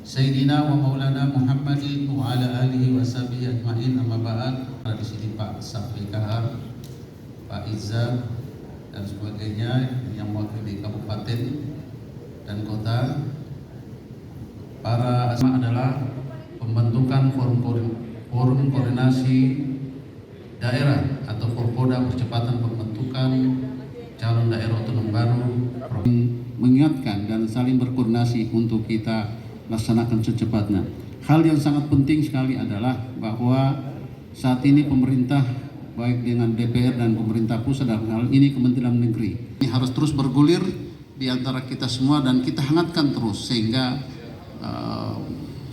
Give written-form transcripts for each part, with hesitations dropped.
Sayyidina wa Maulana Muhammadin wa ala alihi wa sahbihi ajma'in, amma ba'd. Di sini Pak Safi Kahar, Pak Izzah dan sebagainya yang mewakili kabupaten dan kota. Para asma adalah pembentukan forum koordinasi daerah atau Forkoda percepatan pembentukan calon daerah otonom baru, mengingatkan dan saling berkoordinasi untuk kita laksanakan secepatnya. Hal yang sangat penting sekali adalah bahwa saat ini pemerintah baik dengan DPR dan pemerintah pusat dalam hal ini Kementerian Negeri ini harus terus bergulir di antara kita semua dan kita hangatkan terus sehingga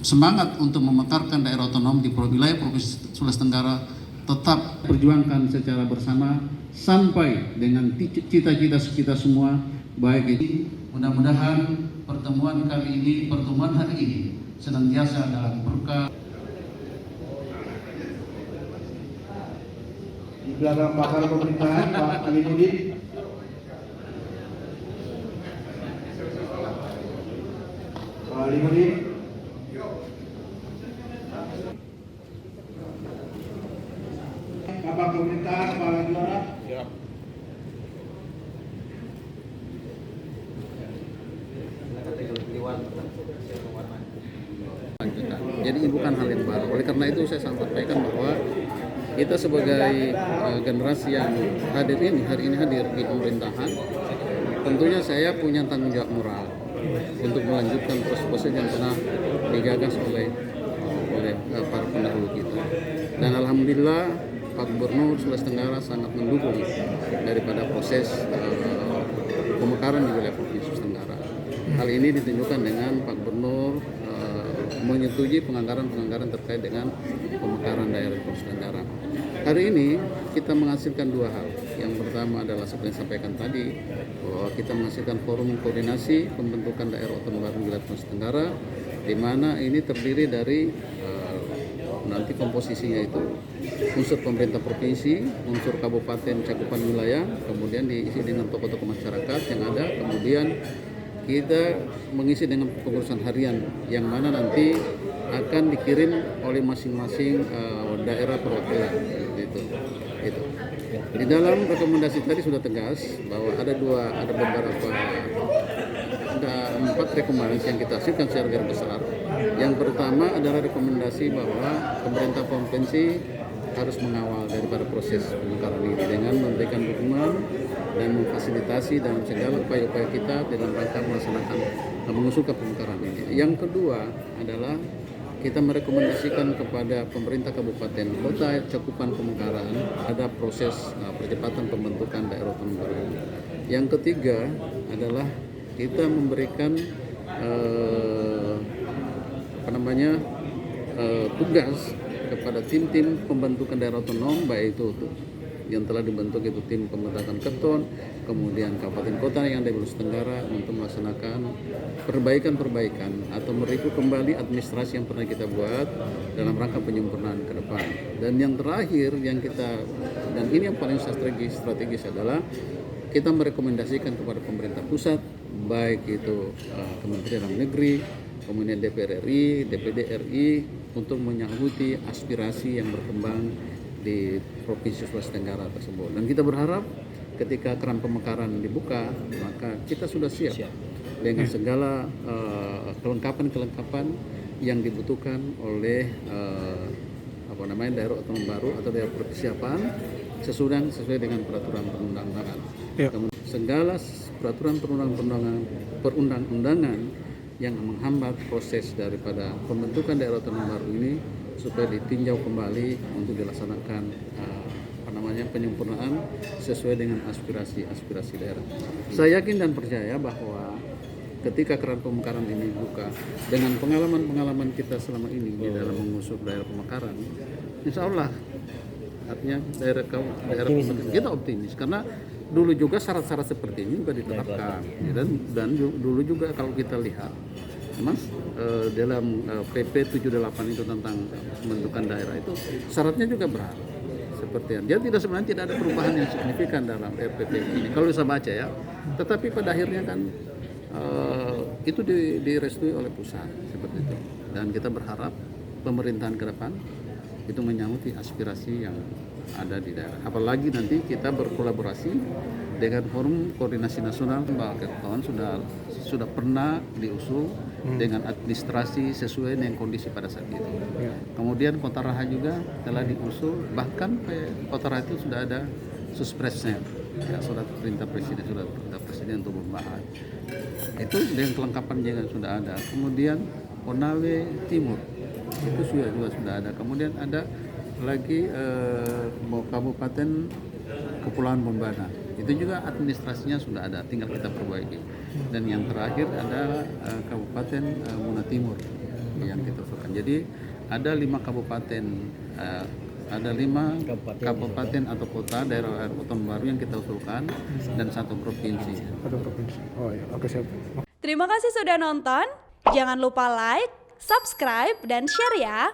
semangat untuk memekarkan daerah otonom di wilayah Provinsi Sulawesi Tenggara tetap perjuangkan secara bersama sampai dengan cita-cita kita semua. Baik ini mudah-mudahan pertemuan hari ini senantiasa dalam berkah. Di belakang pakar pemerintahan Pak Alimuddin. Pak Alimuddin. Bapak pemerintahan Kepala Juara. Ya. Jadi ini bukan hal yang baru. Oleh karena itu saya sampaikan bahwa kita sebagai generasi yang hari ini hadir di pemerintahan, tentunya saya punya tanggung jawab moral untuk melanjutkan proses-proses yang pernah digagas oleh para pendahulu kita. Dan alhamdulillah Pak Gubernur Sulawesi Tenggara sangat mendukung daripada proses pemekaran di wilayah Provinsi Sulawesi Tenggara. Hal ini ditunjukkan dengan Pak Gubernur menyetujui penganggaran terkait dengan pemekaran daerah Sulawesi Tenggara. Hari ini kita menghasilkan dua hal. Yang pertama adalah seperti yang disampaikan tadi bahwa kita menghasilkan forum koordinasi pembentukan daerah otonom baru wilayah Sulawesi Tenggara, di mana ini terdiri dari nanti komposisinya itu unsur pemerintah provinsi, unsur kabupaten cakupan wilayah, kemudian diisi dengan tokoh-tokoh masyarakat yang ada, kemudian kita mengisi dengan pengurusan harian yang mana nanti akan dikirim oleh masing-masing daerah perwakilan itu. Di dalam rekomendasi tadi sudah tegas bahwa ada empat rekomendasi yang kita hasilkan secara garis besar. Yang pertama adalah rekomendasi bahwa pemerintah provinsi harus mengawal daripada proses pemekaran ini dengan memberikan dukungan dan memfasilitasi dalam segala upaya-upaya kita dalam rangka melaksanakan mengusulkan pemekaran ini. Yang kedua adalah kita merekomendasikan kepada pemerintah kabupaten kota cakupan pemekaran ada proses percepatan pembentukan daerah otonom baru. Yang ketiga adalah kita memberikan tugas kepada tim-tim pembentukan daerah otonom, baik itu yang telah dibentuk itu tim pembentukan keton, kemudian kabupaten kota yang ada di Sulawesi Tenggara untuk melaksanakan perbaikan atau mereview kembali administrasi yang pernah kita buat dalam rangka penyempurnaan ke depan. Dan yang terakhir dan ini yang paling strategis adalah kita merekomendasikan kepada pemerintah pusat, baik itu Kementerian Dalam Negeri, kemudian DPR RI, DPD RI untuk menyangguti aspirasi yang berkembang di Provinsi Sulawesi Tenggara tersebut. Dan kita berharap ketika keran pemekaran dibuka, maka kita sudah siap dengan segala kelengkapan yang dibutuhkan oleh daerah otonom baru atau daerah persiapan sesuai dengan peraturan perundang-undangan. Ya. Segala peraturan perundang-undangan yang menghambat proses daripada pembentukan daerah otonom baru ini supaya ditinjau kembali untuk dilaksanakan penyempurnaan sesuai dengan aspirasi daerah. Saya yakin dan percaya bahwa ketika keran pemekaran ini buka dengan pengalaman kita selama ini di dalam mengusut daerah pemekaran, insya Allah artinya daerah kita optimis karena dulu juga syarat-syarat seperti ini juga ditetapkan dan dulu juga kalau kita lihat dalam PP 78 itu tentang pembentukan daerah itu syaratnya juga berat seperti dia sebenarnya tidak ada perubahan yang signifikan dalam RPP ini kalau bisa baca ya, tetapi pada akhirnya kan itu direstui oleh pusat seperti itu. Dan kita berharap pemerintahan ke depan itu menyanggupi aspirasi yang ada di daerah. Apalagi nanti kita berkolaborasi dengan Forum Koordinasi Nasional. Mbak kawan sudah pernah diusul dengan administrasi sesuai dengan kondisi pada saat itu. Kemudian Kota Raha juga telah diusul, bahkan Kota Raha itu sudah ada suspresnya, ya, surat perintah presiden untuk membahas. Itu dengan kelengkapan juga sudah ada. Kemudian Konawe Timur itu juga sudah ada. Kemudian ada lagi Kabupaten Kepulauan Bombana, itu juga administrasinya sudah ada, tinggal kita perbaiki. Dan yang terakhir ada Kabupaten Muna Timur yang kita usulkan. Jadi ada 5 kabupaten, ada 5 kabupaten atau kota daerah otonom baru yang kita usulkan dan 1 provinsi. Oh iya, oke siap. Terima kasih sudah nonton. Jangan lupa like, subscribe, dan share ya.